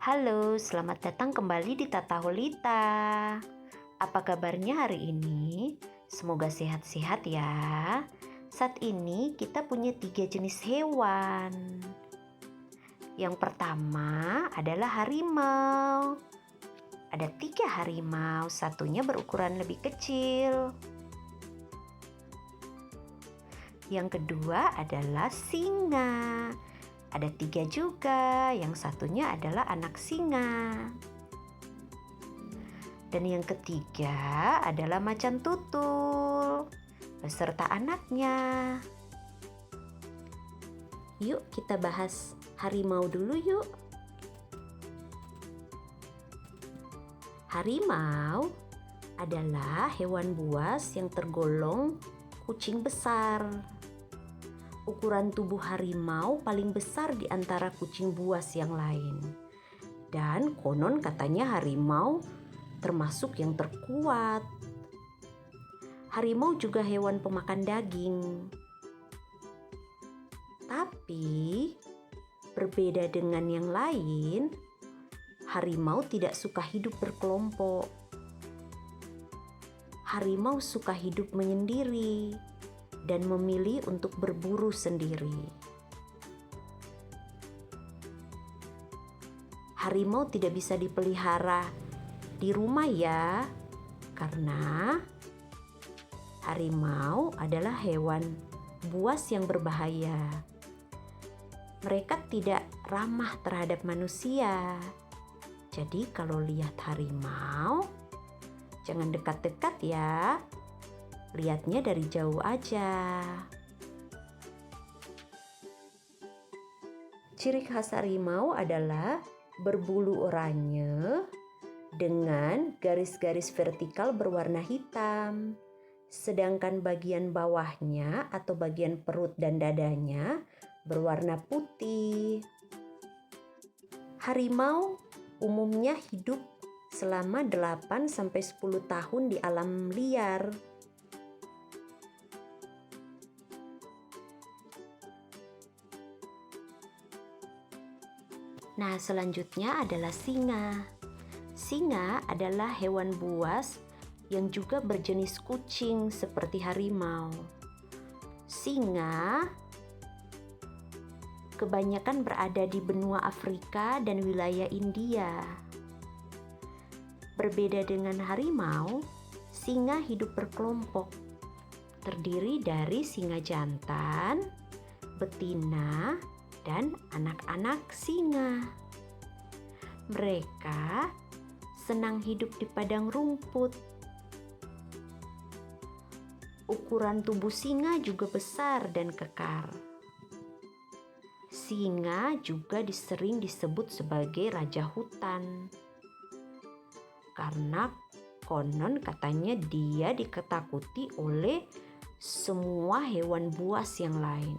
Halo, selamat datang kembali di Tata Holita. Apa kabarnya hari ini? Semoga sehat-sehat ya. Saat ini kita punya 3 jenis hewan. Yang pertama adalah harimau. Ada 3 harimau, satunya berukuran lebih kecil. Yang kedua adalah singa. Ada 3 juga, yang satunya adalah anak singa. Dan yang ketiga adalah macan tutul beserta anaknya. Yuk kita bahas harimau dulu yuk. Harimau adalah hewan buas yang tergolong kucing besar. Ukuran tubuh harimau paling besar di antara kucing buas yang lain. Dan konon katanya harimau termasuk yang terkuat. Harimau juga hewan pemakan daging. Tapi berbeda dengan yang lain, harimau tidak suka hidup berkelompok. Harimau suka hidup menyendiri dan memilih untuk berburu sendiri. Harimau tidak bisa dipelihara di rumah ya, karena harimau adalah hewan buas yang berbahaya. Mereka tidak ramah terhadap manusia. Jadi kalau lihat harimau, jangan dekat-dekat ya. Lihatnya dari jauh aja. Ciri khas harimau adalah berbulu oranye dengan garis-garis vertikal berwarna hitam. Sedangkan bagian bawahnya atau bagian perut dan dadanya berwarna putih. Harimau umumnya hidup selama 8-10 tahun di alam liar. Nah, selanjutnya adalah singa. Singa adalah hewan buas yang juga berjenis kucing seperti harimau. Singa kebanyakan berada di benua Afrika dan wilayah India. Berbeda dengan harimau, singa hidup berkelompok. Terdiri dari singa jantan, betina, dan anak-anak singa. Mereka senang hidup di padang rumput. Ukuran tubuh singa juga besar dan kekar. Singa juga sering disebut sebagai raja hutan. Karena konon katanya dia diketakuti oleh semua hewan buas yang lain.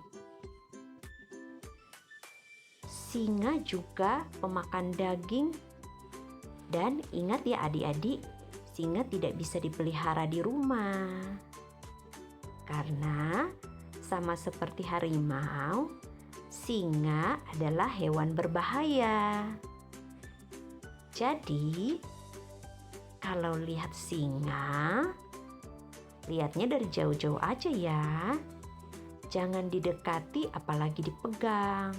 Singa juga pemakan daging. Dan ingat ya adik-adik, singa tidak bisa dipelihara di rumah. Karena sama seperti harimau, singa adalah hewan berbahaya. Jadi, kalau lihat singa, lihatnya dari jauh-jauh aja ya. Jangan didekati apalagi dipegang.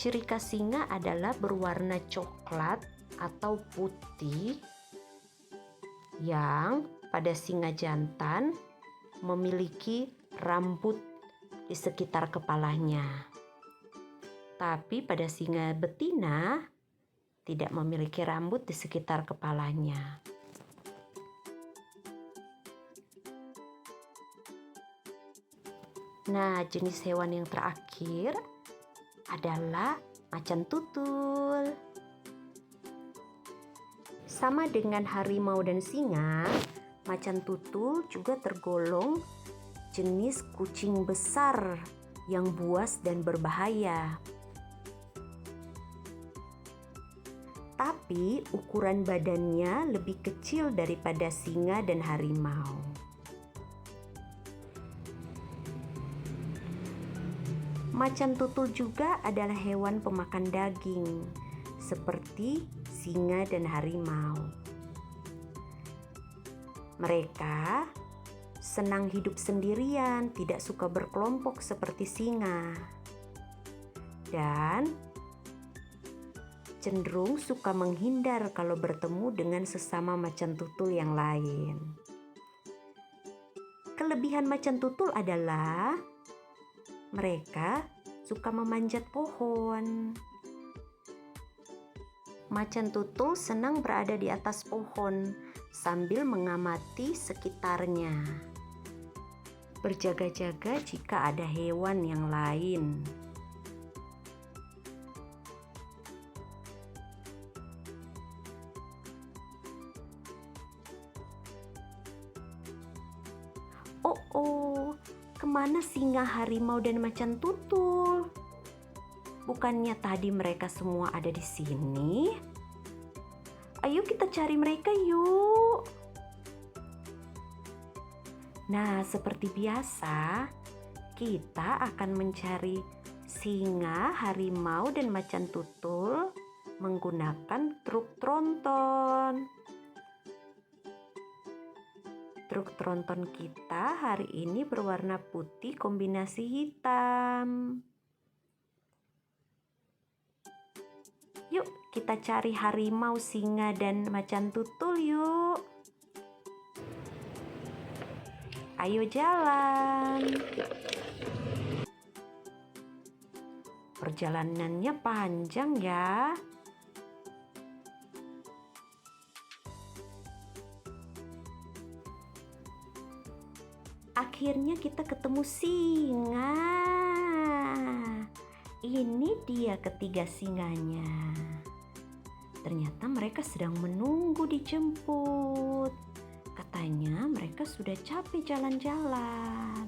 Ciri khas singa adalah berwarna coklat atau putih yang pada singa jantan memiliki rambut di sekitar kepalanya. Tapi pada singa betina tidak memiliki rambut di sekitar kepalanya. Nah, jenis hewan yang terakhir adalah macan tutul. Sama dengan harimau dan singa, macan tutul juga tergolong jenis kucing besar yang buas dan berbahaya. Tapi ukuran badannya lebih kecil daripada singa dan harimau. Macan tutul juga adalah hewan pemakan daging, seperti singa dan harimau. Mereka senang hidup sendirian, tidak suka berkelompok seperti singa, dan cenderung suka menghindar kalau bertemu dengan sesama macan tutul yang lain. Kelebihan macan tutul adalah mereka suka memanjat pohon. Macan tutul senang berada di atas pohon sambil mengamati sekitarnya, berjaga-jaga jika ada hewan yang lain. Oh, kemana singa, harimau, dan macan tutul? Bukannya tadi mereka semua ada di sini? Ayo kita cari mereka yuk. Nah, seperti biasa, kita akan mencari singa, harimau, dan macan tutul menggunakan truk tronton. Truk tronton kita hari ini berwarna putih kombinasi hitam. Yuk kita cari harimau, singa, dan macan tutul yuk. Ayo jalan. Perjalanannya panjang ya. Akhirnya kita ketemu singa. Ini dia ketiga singanya. Ternyata mereka sedang menunggu dijemput. Katanya mereka sudah capek jalan-jalan.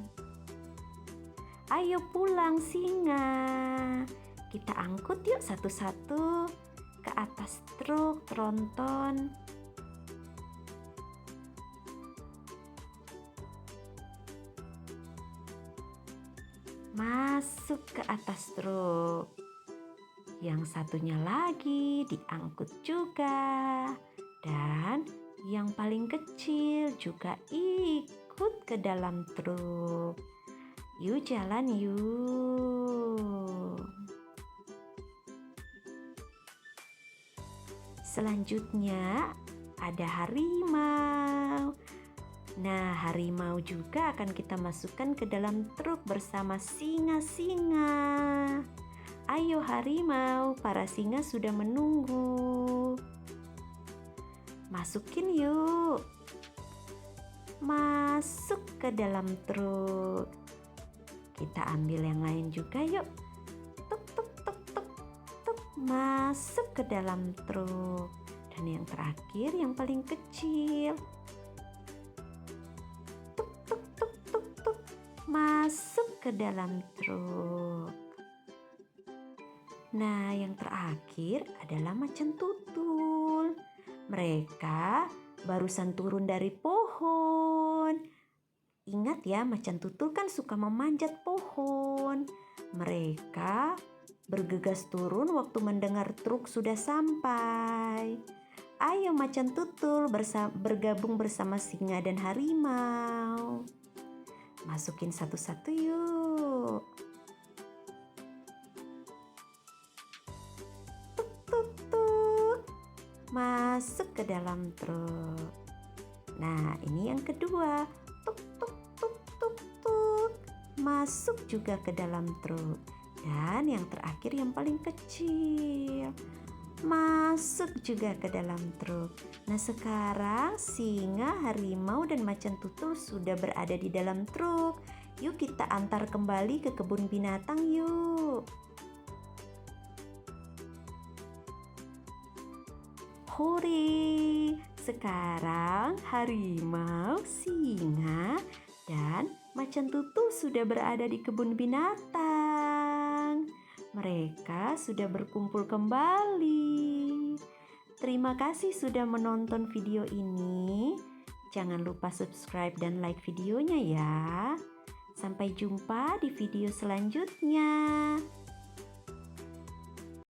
Ayo pulang singa. Kita angkut yuk satu-satu ke atas truk tronton. Masuk ke atas truk. Yang satunya lagi diangkut juga. Dan yang paling kecil juga ikut ke dalam truk. Yuk jalan yuk. Selanjutnya ada harimau. Nah, harimau juga akan kita masukkan ke dalam truk bersama singa-singa. Ayo harimau, para singa sudah menunggu. Masukin yuk. Masuk ke dalam truk. Kita ambil yang lain juga yuk. Tuk tuk tuk tuk tuk. Masuk ke dalam truk. Dan yang terakhir yang paling kecil. Masuk ke dalam truk. Nah, yang terakhir adalah macan tutul. Mereka barusan turun dari pohon. Ingat ya, macan tutul kan suka memanjat pohon. Mereka bergegas turun waktu mendengar truk sudah sampai. Ayo macan tutul bergabung bersama singa dan harimau. Masukin satu-satu yuk. Tuk tuk tuk. Masuk ke dalam truk. Nah, ini yang kedua. Tuk tuk tuk tuk tuk. Masuk juga ke dalam truk. Dan yang terakhir yang paling kecil. Masuk juga ke dalam truk. Nah, sekarang singa, harimau, dan macan tutul sudah berada di dalam truk. Yuk kita antar kembali ke kebun binatang yuk. Hore! Sekarang harimau, singa, dan macan tutul sudah berada di kebun binatang. Mereka sudah berkumpul kembali. Terima kasih sudah menonton video ini. Jangan lupa subscribe dan like videonya ya. Sampai jumpa di video selanjutnya.